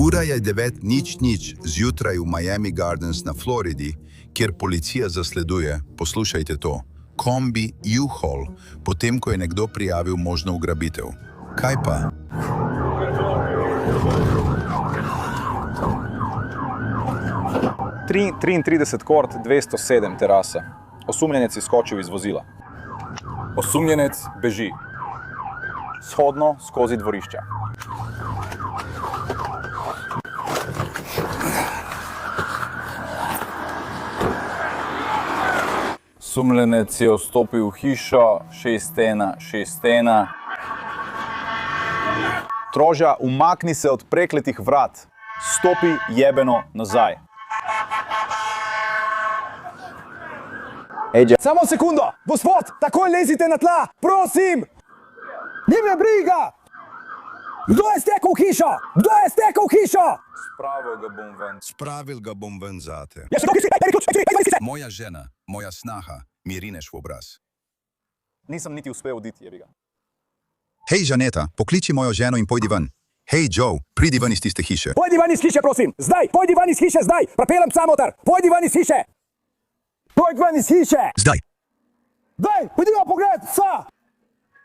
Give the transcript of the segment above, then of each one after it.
Ura je 9:00 zjutraj v Miami Gardens na Floridi, kjer policija zasleduje, poslušajte to, kombi U-Haul, potem ko je nekdo prijavil možno ugrabitev. Kaj pa? Triintrideset kort, 207 terasa. Osumljenec je skočil iz vozila. Osumljenec beži. Shodno skozi dvorišča. Osumljenec je vstopil v hišo 6161. Troža, umakni se od prekletih vrat. Stopi jebeno nazaj. Samo sekundo! Gospod, takoj lezite na tla! Prosim! Ni me briga! Kdo je stekel v hišo? Kdo je stekel v hišo? Spravil ga bom ven zate. Ja, še to, Moja žena, moja snaha, mi rineš v obraz. Nisem niti uspel oditi, jebi ga. Hej, Žaneta, pokliči mojo ženo in pojdi ven. Hej, Joe, pridi ven iz tiste hiše. Pojdi ven iz hiše, prosim! Zdaj! Pojdi ven iz hiše, zdaj! Prepeljem psa motor! Pojdi ven iz hiše! Pojdi ven iz hiše! Zdaj. Daj, pojdimo pogledat psa!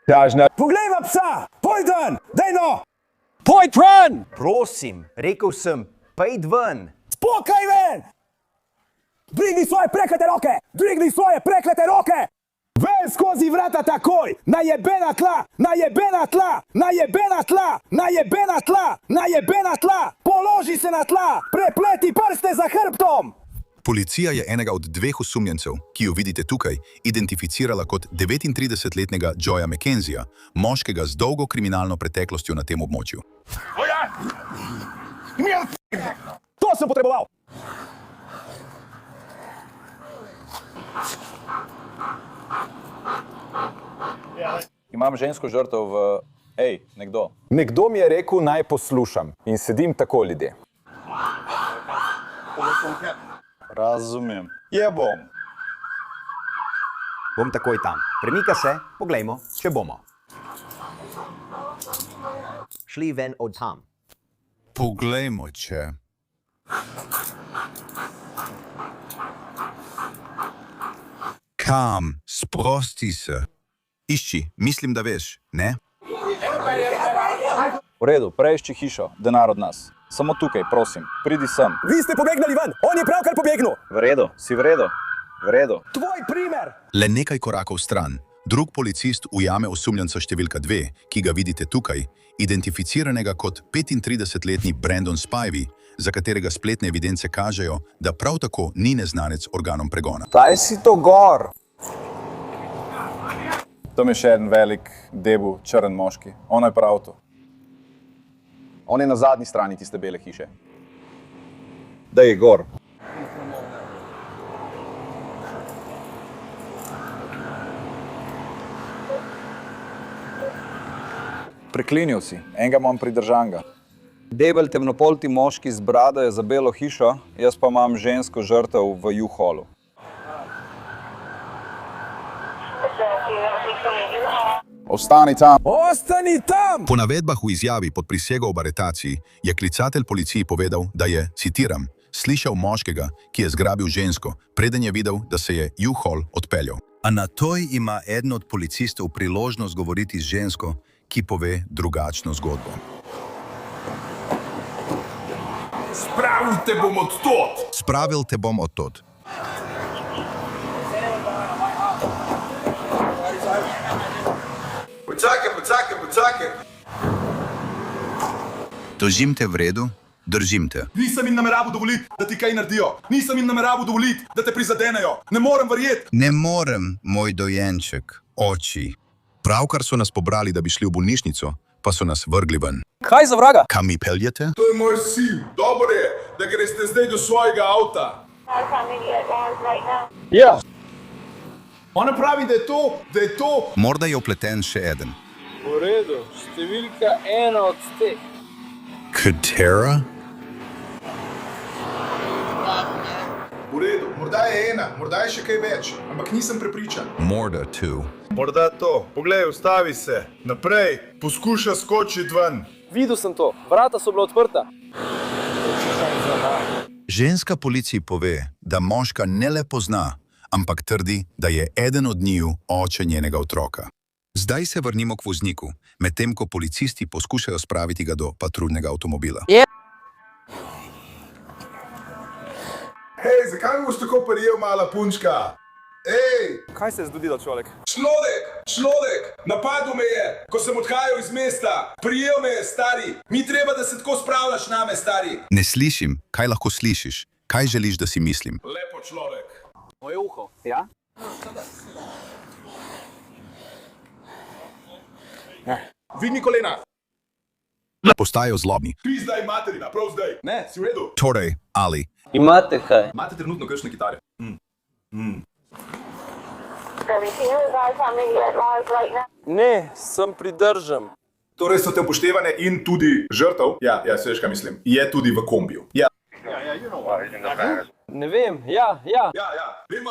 Tažna. Poglejva psa! Pojdi ven! Daj no! Pojdi ven! Prosim, rekel sem, pojdi ven. Spokaj ven! Dvigni svoje preklete roke! Dvigni svoje preklete roke! Ven skozi vrata takoj! Najebena tla! Najebena tla! Najebena tla! Najebena tla! Najebena tla! Položi se na tla! Prepleti prste za hrbtom! Policija je enega od dveh osumljencev, ki jo vidite tukaj, identificirala kot 39-letnega Joeja McKenzieja, moškega z dolgo kriminalno preteklostjo na tem območju. To sem potreboval! Imam žensko žrtev v... Ej, nekdo. Nekdo mi je rekel, naj poslušam in sedim tako, ljudje. Razumem. Je bom. Bom takoj tam. Premika se, poglejmo, če bomo. Šli ven od tam. Poglejmo, če... Kam? Sprosti se. Išči, mislim, da veš, ne? V redu, preišči hišo, denar od nas. Samo tukaj, prosim, pridi sem. Vi ste pobegnali ven! On je pravkar pobegnil! V redu, si v redu. V redu. Tvoj primer! Le nekaj korakov stran, drug policist ujame osumljenca številka 2, ki ga vidite tukaj, identificiranega kot 35-letni Brandon Spivey, za katerega spletne evidence kažejo, da prav tako ni neznanec organom pregona. Daj si to gor! Tam je še en velik, debel, črn moški. Ono je prav to. On je na zadnji strani tiste bele hiše. Da je gor. Preklinil si, enega imam pridržanga. Debel temnopolti moški z brado je za belo hišo, jaz pa imam žensko žrtev v U-Haulu. Ostani tam. Ostani tam! Po navedbah v izjavi pod prisego ob aretaciji je klicatelj policiji povedal, da je, citiram, slišal moškega, ki je zgrabil žensko, preden je videl, da se je U-Haul odpeljal. A na toj ima eden od policistov priložnost govoriti z žensko, ki pove drugačno zgodbo. Spravil te bom od tod! Spravil te bom od tod. Počakaj! Držim te v redu, držim te. Nisem jim nameraval dovoliti, da ti kaj naredijo. Nisem jim nameraval dovoliti, da te prizadenejo. Ne morem verjeti. Ne morem, moj dojenček, oči. Pravkar so nas pobrali, da bi šli v bolnišnico, pa so nas vrgli ven. Kaj za vraga? Kam mi peljete? To je moj sin. Dobro je, da greste zdaj do svojega avta. Ja. Ona pravi, da je to... Morda je opleten še eden. V redu, številka 1 od teh. Katera? V redu, morda je ena, morda je še kaj več, ampak nisem prepričan. Morda two. Morda to. Poglej, ustavi se. Naprej, poskuša skočiti ven. Videl sem to, vrata so bila odprta. Ženska policiji pove, da moška ne le pozna, ampak trdi, da je eden od njiju oče njenega otroka. Zdaj se vrnimo k vozniku, medtem ko policisti poskušajo spraviti ga do patruljnega avtomobila. Hej, zakaj mi boš tako prijel, mala punčka? Ej, Kaj se je zgodilo, človek? človek, napadel me je, ko sem odhajal iz mesta. Prijel me je, stari. Ni treba, da se tako spravljaš name, stari. Ne slišim, kaj lahko slišiš? Kaj želiš, da si mislim? Lepo človek. Moje uho. Ja? Vidni kolena. Postajajo zlobni. Kri zdaj materina, prav zdaj. Ne, si v redu. Torej, Ali, Imate kaj? Imate trenutno kakšne kitare? Ne, sem pridržan. Torej so te upoštevane in tudi žrtev. Ja, se veš, kaj mislim. Je tudi v kombiju. Ja, Ne vem, ja. vemo.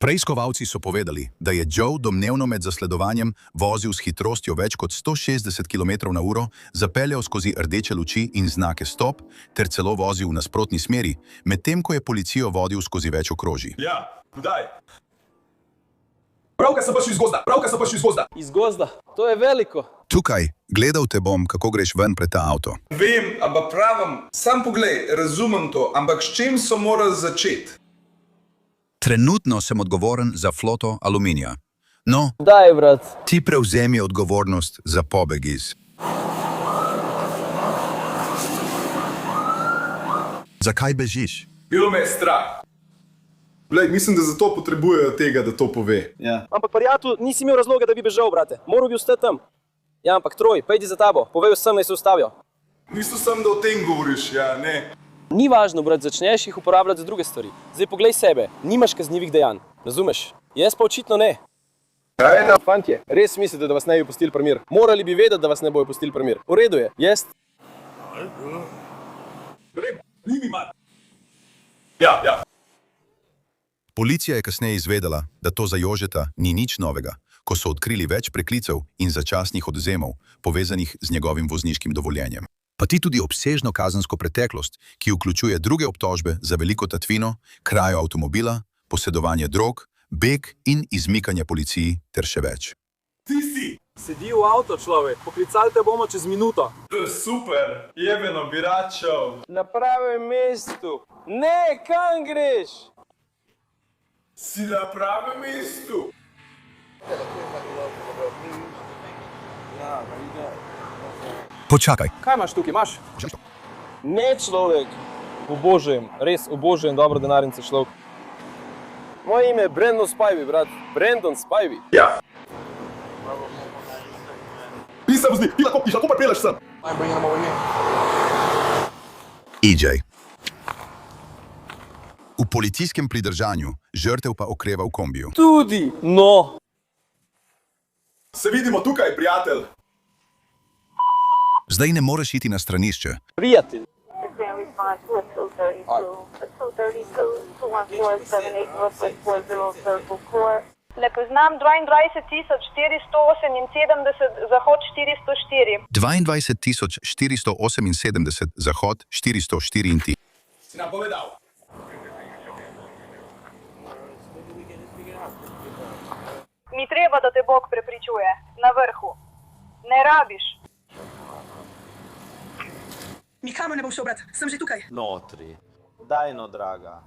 preiskovalci so povedali, da je Joe domnevno med zasledovanjem vozil s hitrostjo več kot 160 km/h, zapeljal skozi rdeče luči in znake stop, ter celo vozil v nasprotni smeri, medtem ko je policijo vodil skozi več okrožij. Ja, kdaj? Pravkar sem prišel iz gozda. Iz gozda. To je veliko. Tukaj, gledal te bom, kako greš ven pred ta avto. Vem, ampak pravim, sam poglej, razumem to, ampak s čim so morali začeti? Trenutno sem odgovoren za floto Aluminija. No, Daj, brat. ti prevzemi odgovornost za pobeg iz. Zakaj bežiš? Bilo me je strah. Glej, mislim, da zato potrebujejo tega, da to pove. Ja. Ampak, prijatelj, nisi imel razloga, da bi bežal, brate. Moral bi ostati tam. Ja, ampak Troj, pojdi za tabo. Povej vsem, naj se ustavijo. Mislil sem, da o tem govoriš, ja, ne. Ni važno, brat, začneš jih uporabljati za druge stvari. Zdaj poglej sebe, nimaš kaznivih dejanj. Razumeš? Jaz pa očitno ne. Fantje, res mislite, da vas ne bi pustili pri miru? Morali bi vedeti, da vas ne bojo pustili pri miru. V redu je, jaz... Ni mi mar. Ja. Policija je kasneje izvedela, da to za Jožeta ni nič novega, ko so odkrili več preklicev in začasnih odvzemov, povezanih z njegovim vozniškim dovoljenjem. Pa ti tudi obsežno kazensko preteklost, ki vključuje druge obtožbe za veliko tatvino, krajo avtomobila, posedovanje drog, beg in izmikanje policiji ter še več. Ti si. Sedi v avto, človek. Poklicali te bomo čez minuto. Super, jebeno bi rad šel. Na pravem mestu. Ne, kam greš? Si na pravem mestu. Počakaj. Kaj imaš tukaj, imaš? Ne, človek. Obožujem, res obožujem dobro denarnice človek. Moje ime je Brandon Spivey, brat. Brandon Spivey. Ja. Ti se vozni, ti lahko pripeleš sem. EJ. V policijskem pridržanju, žrtev pa okreva v kombiju. Tudi, no. Se vidimo tukaj, prijatelj. Zdaj ne moreš iti na stranišče. Prijatelj. Le poznam 22.478, zahod 404. 22.478, zahod 404 in ti. Si nam povedal. Ni treba, da te Bog prepričuje. Na vrhu. Ne rabiš. Nikamor ne bo šel, brat. Sem že tukaj. Notri. Daj no, draga.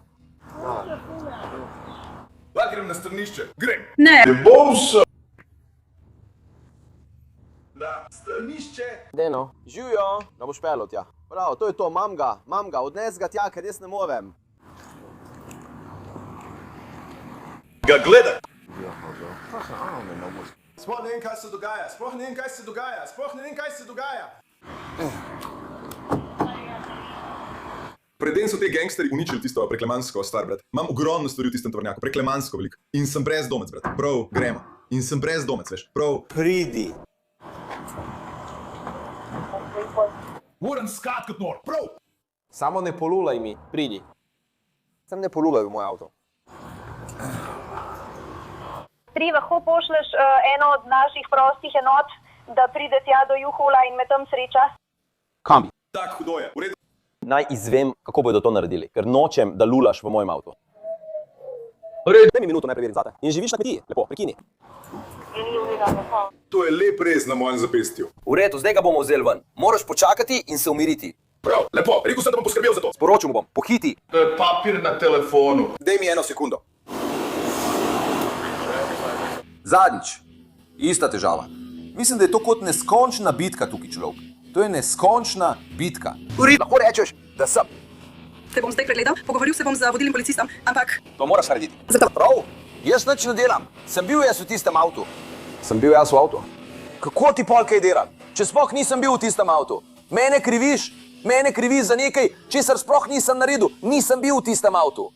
Da grem na stranišče. Grem. Ne. Ne bom šel. Na stranišče. Deno, živijo, da boš pelil tja. Bravo, to je to, mam ga, odnes ga tja, ker jaz ne morem. Ga gledaj. Sploh ne vem, kaj se dogaja. Preden so te gangsteri uničili tisto preklemansko stvar, brat. Imam ogromno stvari v tistem tovornjaku, preklemansko veliko. In sem brezdomec, brat. Prav, gremo. In sem brezdomec, veš. Prav. Pridi. Moram skat kot nor. Prav. Samo ne polulaj mi, pridi. Sam ne polulaj v moj avto. Tri, lahko pošleš eno od naših prostih enot, da pride tja do Juhola in me tam sreča. Kam? Tak hudo je. V redu. naj izvem, kako bodo to naredili, ker nočem, da lulaš v mojem avtu. Daj mi minuto, naj preverim zate. In živiš na kmetiji, lepo, prekini. To je lep rez na mojem zapestju. V redu, zdaj ga bomo vzeli ven. Moraš počakati in se umiriti. Prav, lepo, rekel sem, da bom poskrbel za to. Sporočil mu bom, pohiti. To je papir na telefonu. Daj mi 1 sekundo. Zadnjič, ista težava. Mislim, da je to kot neskončna bitka tukaj, človek. To je neskončna bitka. Lahko rečeš, da sem. Te bom zdaj pregledal, pogovoril se bom z vodilnim policistom, ampak... To moraš narediti. Zato. Prav, jaz nič ne delam. Sem bil jaz v tistem avtu. Sem bil jaz v avtu. Kako ti pol kaj delam? Če sploh nisem bil v tistem avtu. Mene kriviš za nekaj, česar sploh nisem naredil. Nisem bil v tistem avtu.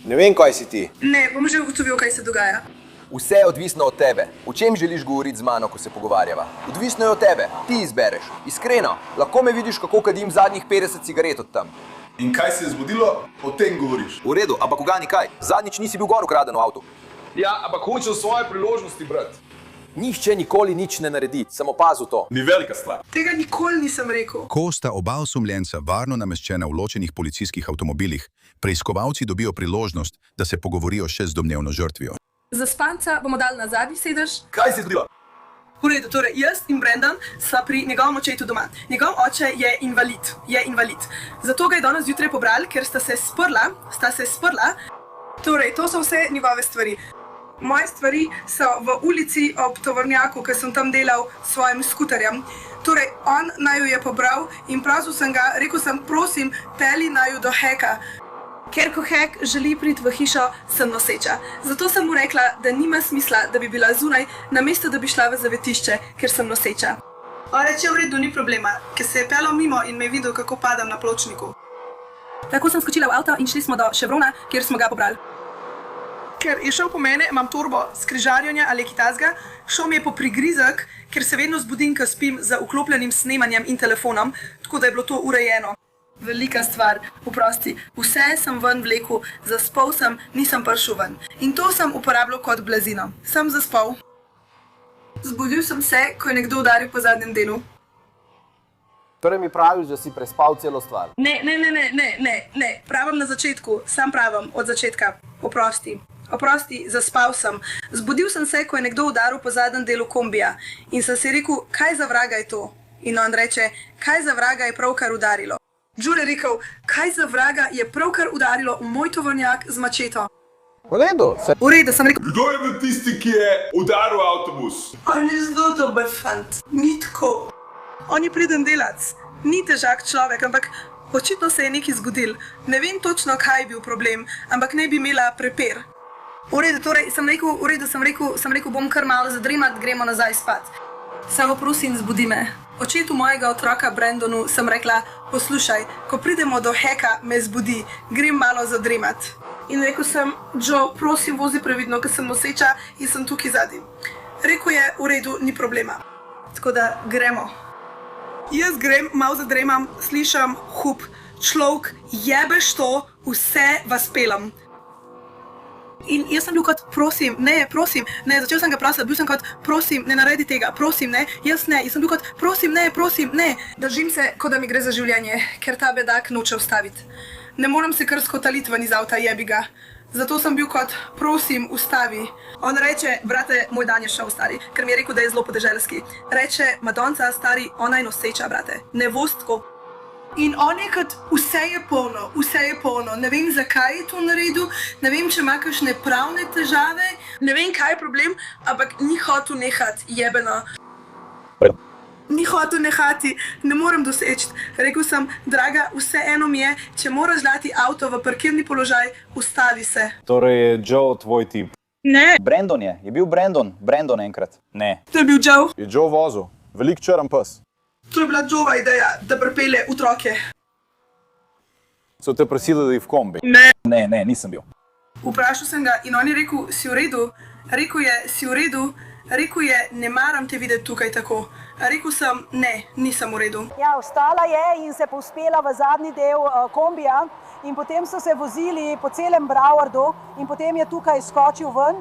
Ne vem, kaj si ti. Ne, bom že ugotovil, kaj se dogaja. Vse je odvisno od tebe. O čem želiš govoriti z mano, ko se pogovarjava? Odvisno je od tebe. Ti izbereš. Iskreno, lahko me vidiš, kako kadim zadnjih 50 cigaret od tam. In kaj se je zgodilo, o tem govoriš. V redu, ampak ugani kaj? Zadnjič nisi bil gor ukraden v avtu. Ja, ampak hočem svoje priložnosti, brat. Nihče nikoli nič ne naredi, samo pazi to. Ni velika stvar. Tega nikoli nisem rekel. Ko sta oba osumljenca varno nameščena v ločenih policijskih avtomobilih, preiskovalci dobijo priložnost, da se pogovorijo še z domnevno žrtvijo. Za spanca bomo dali na zadnji sedež. Kaj se je zgodilo? V redu, torej jaz in Brendan sva pri njegovem očetu doma. Njegov oče je invalid. Zato ga je danes zjutraj pobrali, ker sta se sprla. Torej, to so vse njegove stvari. Moje stvari so v ulici ob tovornjaku, ker sem tam delal s svojim skuterjem. Torej, on naj jo je pobral in prosil sem ga, rekel sem, prosim, peli naj jo do Heka. Ker ko Hek želi priti v hišo, sem noseča. Zato sem mu rekla, da nima smisla, da bi bila zunaj, namesto da bi šla v zavetišče, ker sem noseča. On reče, v redu, ni problema, ker se je pelal mimo in me je videl, kako padam na pločniku. Tako sem skočila v avto in šli smo do Chevrona, kjer smo ga pobrali. Ker je šel po mene, imam torbo s križarjenja ali kitazga, šel mi je po prigrizek, ker se vedno zbudim, ko spim z vklopljenim snemanjem in telefonom, tako da je bilo to urejeno. Velika stvar, oprosti, vse sem ven vlekel, zaspal sem, nisem prišel ven. In to sem uporabljal kot blazino. Sem zaspal. Zbudil sem se, ko je nekdo udaril po zadnjem delu. Torej mi praviš, da si prespal celo stvar. Ne, pravim na začetku, sam pravim od začetka. Oprosti, zaspal sem. Zbudil sem se, ko je nekdo udaril po zadnjem delu kombija. In sem si rekel, kaj za vraga je to? In on reče, kaj za vraga je pravkar udarilo? Jule je rekel, kaj za vraga je pravkar udarilo v moj tovornjak z mačeto. V redu. V redu, sem rekel. Kdo je bil tisti, ki je udaril avtobus? On je zelo dober fant, ni tako. On je priden delac, ni težak človek, ampak očitno se je nekaj zgodil. Ne vem točno, kaj je bil problem, ampak naj bi imela prepir. V redu, torej sem rekel, bom kar malo zadremat, gremo nazaj spat. Samo prosim, zbudi me. Očetu mojega otroka Brendonu sem rekla, poslušaj, ko pridemo do Heka, me zbudi, grem malo zadremat. In rekel sem, Joe, prosim, vozi previdno, ker sem noseča in sem tukaj zadnji. Rekel je, v redu, ni problema. Tako da gremo. Jaz grem, malo zadremam, slišam hup, človek, jebeš to, vse vas pelam. In jaz sem bil kot, prosim, ne, začel sem ga prositi, bil sem kot, prosim, ne naredi tega, prosim, ne, jaz sem bil kot, prosim, ne. Držim se, kot da mi gre za življenje, ker ta bedak noče ustaviti. Ne morem se kar skotaliti ven iz avta, jebi ga. Zato sem bil kot, prosim, ustavi. On reče, brate, moj dan je šel, stari, ker mi je rekel, da je zelo podeželski. Reče, Madonca, stari, ona je noseča, brate, ne voz tako. In on je kot, vse je polno, ne vem, zakaj je to naredil, ne vem, če ima kakšne pravne težave, ne vem, kaj je problem, ampak ni hotel nehati, jebeno. Ni hotel nehati, ne morem doseči. Rekel sem, draga, vseeno mi je, če moraš dati avto v parkirni položaj, ustavi se. Torej je Joe tvoj tip? Ne. Brandon je bil Brandon enkrat. Ne. To je bil Joe. Je Joe vozil, velik črn pes. To je bila Joeva ideja, da pripelje otroke. So te prosili, da jih v kombi? Ne, nisem bil. Vprašal sem ga in on je rekel, si v redu? Rekel je, si v redu? Rekel je, ne maram te videti tukaj tako. Rekel sem, ne, nisem v redu. Ja, vstala je in se povzpela v zadnji del kombija in potem so se vozili po celem Browardu in potem je tukaj skočil ven.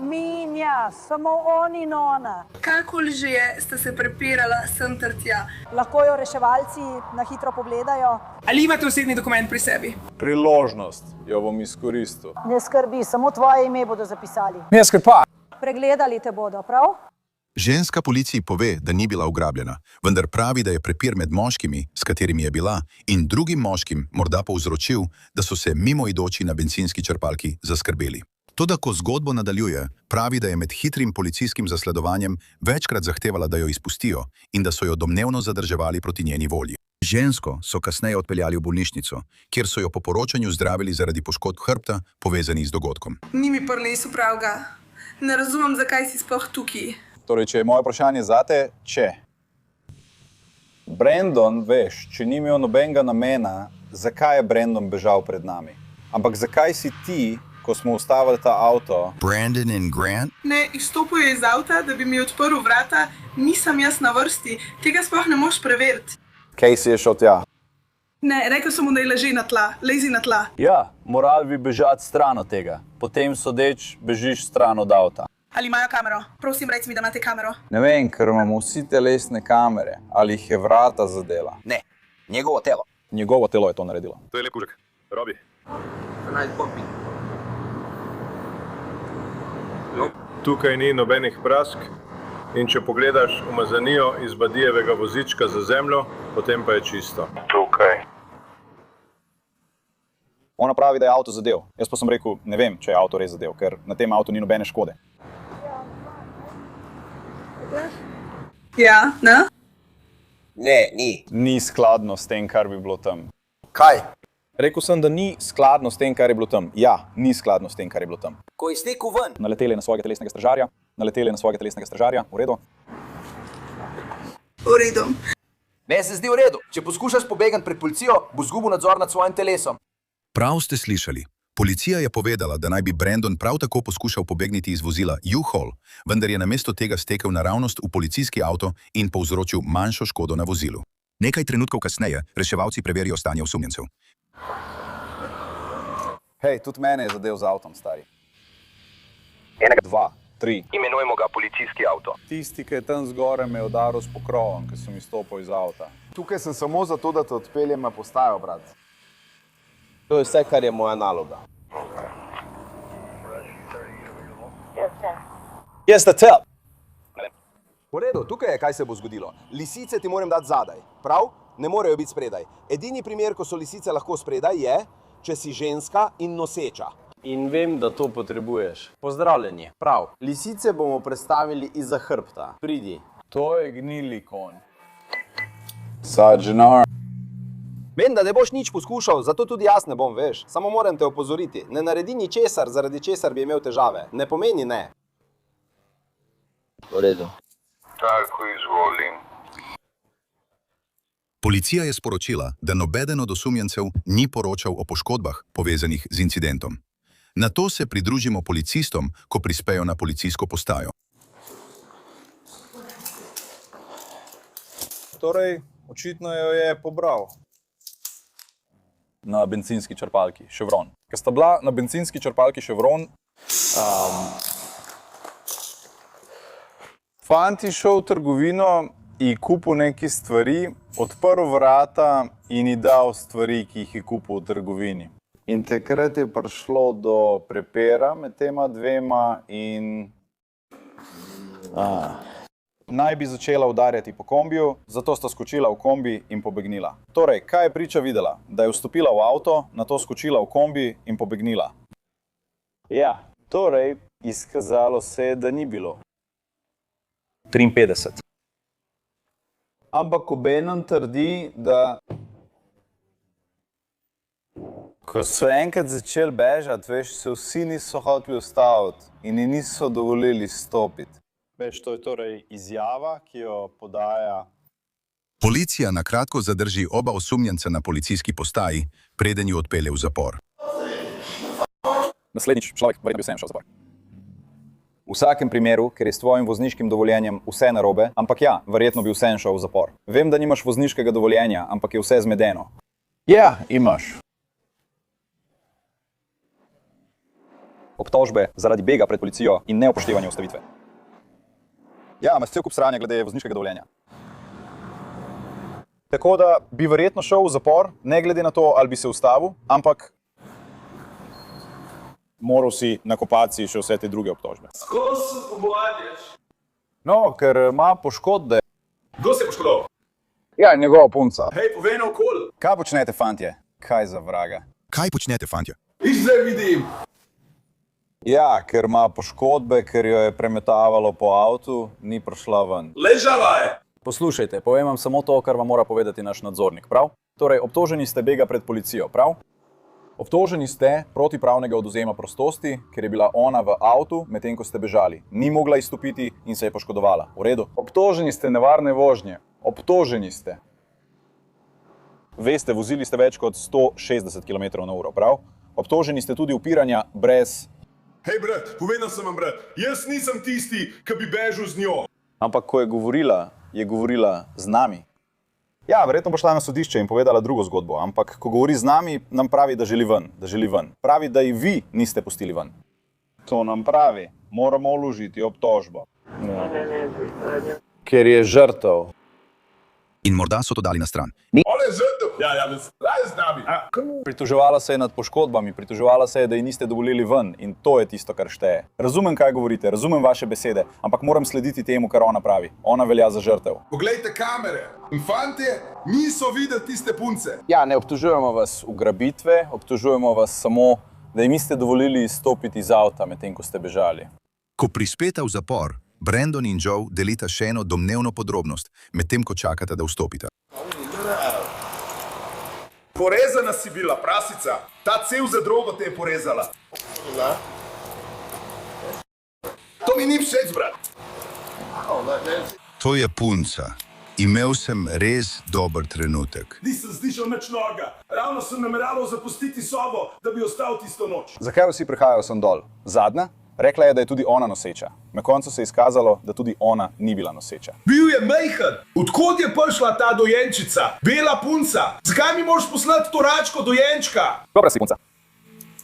Minja, samo on in ona. Kakoli že je, sta se prepirala sem ter tja. Lahko jo reševalci na hitro pogledajo. Ali imate osebni dokument pri sebi? Priložnost jo bom izkoristil. Ne skrbi, samo tvoje ime bodo zapisali. Ne skrbi pa. Pregledali te bodo, prav? Ženska policiji pove, da ni bila ugrabljena, vendar pravi, da je prepir med moškimi, s katerimi je bila, in drugim moškim morda povzročil, da so se mimoidoči na bencinski črpalki zaskrbeli. Toda, ko zgodbo nadaljuje, pravi, da je med hitrim policijskim zasledovanjem večkrat zahtevala, da jo izpustijo in da so jo domnevno zadrževali proti njeni volji. Žensko so kasneje odpeljali v bolnišnico, kjer so jo po poročanju zdravili zaradi poškodb hrbta, povezanih z dogodkom. Ni mi prinesel pravga. Ne razumem, zakaj si sploh tukaj. Torej, če je moje vprašanje zate, če Brandon, veš, če ni imel nobenega namena, zakaj je Brandon bežal pred nami? Ampak zakaj si ti, ko smo ustavili ta avto? Brandon in Grant? Ne, izstopil je iz avta, da bi mi odprl vrata, nisem jaz na vrsti. Tega sploh ne moš preveriti. Casey je šel tja. Ne, rekel sem mu, da je leži na tla, lezi na tla. Ja, moral bi bežati stran od tega. Potem sodeč bežiš stran od avta. Ali imajo kamero? Prosim, reci mi, da imate kamero. Ne vem, ker imamo vsi telesne kamere. Ali jih je vrata zadela? Ne, njegovo telo. Njegovo telo je to naredilo. To je lep kužek. Robi. Tukaj ni nobenih prask in če pogledaš umazanijo iz Badijevega vozička za zemljo, potem pa je čisto. Tukaj. Ona pravi, da je avto zadev. Jaz pa sem rekel, ne vem, če je avto res zadev, ker na tem avtu ni nobene škode. Ja, ne? Ne, ni. Ni skladno s tem, kar bi bilo tam. Kaj? Rekel sem, da ni skladno s tem, kar je bilo tam. Ja, ni skladno s tem, kar je bilo tam. Ko je stekel ven. Naleteli na svojega telesnega stražarja. V redu? V redu. Ne, se zdi v redu. Če poskušaš pobegati pred policijo, bo zgubil nadzor nad svojim telesom. Prav ste slišali. Policija je povedala, da naj bi Brandon prav tako poskušal pobegniti iz vozila U-Haul, vendar je namesto tega stekel naravnost v policijski avto in povzročil manjšo škodo na vozilu. Nekaj trenutkov kasneje reševalci preverijo stanje osumljencev. Hej, tudi mene je zadev z avtom, stari. 1, 2, 3. Imenujemo ga policijski avto. Tisti, ki je tam zgore, me je udaril s pokrovom, ko sem izstopil iz avta. Tukaj sem samo zato, da te odpeljem na postajo, brat. To je vse, kar je moja naloga. Yes, that's help. V redu, tukaj je, kaj se bo zgodilo. Lisice ti moram dati zadaj, prav? Ne morejo biti spredaj. Edini primer, ko so lisice lahko spredaj, je, če si ženska in noseča. In vem, da to potrebuješ. Pozdravljeni. Prav. Lisice bomo predstavili izza hrbta. Pridi. To je gnili konj. Sergeant. Vem, da ne boš nič poskušal, zato tudi jaz ne bom, veš. Samo moram te opozoriti. Ne naredi ničesar, zaradi česar bi imel težave. Ne pomeni ne. V redu. Tako izvolim. Policija je sporočila, da nobeden od osumljencev ni poročal o poškodbah povezanih z incidentom. Na to se pridružimo policistom, ko prispejo na policijsko postajo. Torej, očitno jo je pobral. Na bencinski črpalki Chevron. Ker sta bila na bencinski črpalki Chevron, fant je šel v trgovino in kupil neke stvari, odprl vrata in ji dal stvari, ki jih je kupil v trgovini. In takrat je prišlo do prepira med tema dvema in naj bi začela udarjati po kombiju, zato sta skočila v kombi in pobegnila. Torej, kaj je priča videla? Da je vstopila v avto, nato skočila v kombi in pobegnila. Ja, torej, izkazalo se je, da ni bilo. 53. Ampak obenem trdi, da ko so enkrat začeli bežati, veš, se vsi niso hoteli ustaviti in ji niso dovolili stopiti. Veš, to je torej izjava, ki jo podaja. Policija na kratko zadrži oba osumljenca na policijski postaji, preden ju odpelje v zapor. Naslednjič človek verjetno bi vsem šel v zapor. V vsakem primeru, ker je s tvojim vozniškim dovoljenjem vse narobe, ampak ja, verjetno bi vsem šel v zapor. Vem, da nimaš vozniškega dovoljenja, ampak je vse zmedeno. Ja, imaš. obtožbe zaradi bega pred policijo in neupoštevanja ustavitve. Ja, imaš cel kup sranja glede vozniškega dovoljenja. Tako da bi verjetno šel v zapor, ne glede na to, ali bi se ustavil, ampak moral si nakopati še vse te druge obtožbe. Skozi se pogovarjaš. No, ker ima poškodbe. Kdo se je poškodoval? Ja, njegova punca. Hej, povej naokoli. Kaj počnete, fantje? Kaj za vraga? Kaj počnete, fantje? Iš zdaj vidim. Ja, ker ima poškodbe, ker jo je premetavalo po avtu, ni prišla ven. Ležala je. Poslušajte, povem vam samo to, kar vam mora povedati naš nadzornik, prav? Torej, obtoženi ste bega pred policijo, prav? Obtoženi ste protipravnega odvzema prostosti, ker je bila ona v avtu, medtem ko ste bežali. Ni mogla izstopiti in se je poškodovala. V redu? Obtoženi ste nevarne vožnje. Obtoženi ste. Veste, vozili ste več kot 160 km/h, prav? Obtoženi ste tudi upiranja brez... Hej, brat, povedal sem vam, brat, jaz nisem tisti, ki bi bežal z njo. Ampak ko je govorila z nami. Ja, verjetno bo šla na sodišče in povedala drugo zgodbo, ampak ko govori z nami, nam pravi, da želi ven. Pravi, da ji vi niste pustili ven. To nam pravi. Moramo vložiti obtožbo. Ker je žrtev. In morda so to dali na stran. Ona je žrtev. Ja, zdaj z nami. Pritoževala se je nad poškodbami, pritoževala se je, da ji niste dovolili ven in to je tisto, kar šteje. Razumem, kaj govorite, razumem vaše besede, ampak moram slediti temu, kar ona pravi. Ona velja za žrtev. Poglejte kamere. Infantje niso videli tiste punce. Ja, ne obtožujemo vas ugrabitve, obtožujemo vas samo, da jim niste dovolili izstopiti iz avta, medtem ko ste bežali. Ko prispeta v zapor, Brandon in Joe delita še eno domnevno podrobnost, medtem ko čakata, da vstopita. Porezana si bila, prasica. Ta cel za drogo te je porezala. To mi ni všeč, brat. To je punca. Imel sem res dober trenutek. Nisem slišal nič novega. Ravno sem nameraval zapustiti sobo, da bi ostal tisto noč. Zakaj vsi prihajajo sem dol? Zadnja? Rekla je, da je tudi ona noseča. Na koncu se je izkazalo, da tudi ona ni bila noseča. Bil je majhen. Odkot je prišla ta dojenčica? Bela punca. Zakaj mi moraš poslati to račko dojenčka? Dobra si punca.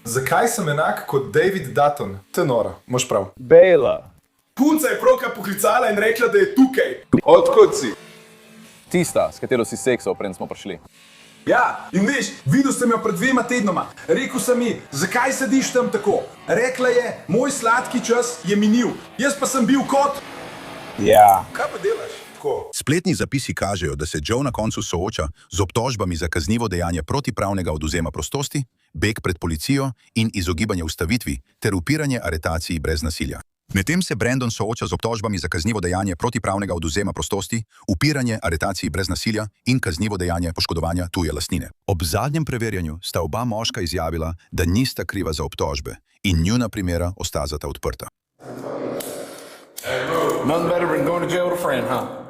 Zakaj sem enak kot David Dutton? Te nora, moš prav. Bela. Punca je pravkar poklicala in rekla, da je tukaj. Odkot si? Tista, s katero si seksal, preden smo prišli. Ja, in veš, videl sem jo pred 2 tednoma. Rekel sem ji, zakaj sediš tam tako? Rekla je, moj sladki čas je minil. Jaz pa sem bil kot... Ja. Kaj pa delaš? Tako. Spletni zapisi kažejo, da se Joe na koncu sooča z obtožbami za kaznivo dejanje protipravnega odvzema prostosti, beg pred policijo in izogibanje ustavitvi ter upiranje aretaciji brez nasilja. Medtem se Brandon sooča z obtožbami za kaznivo dejanje protipravnega odvzema prostosti, upiranje aretaciji brez nasilja in kaznivo dejanje poškodovanja tuje lastnine. Ob zadnjem preverjanju sta oba moška izjavila, da nista kriva za obtožbe in njuna primera ostazata odprta. Nothing better than going to jail with a friend, huh?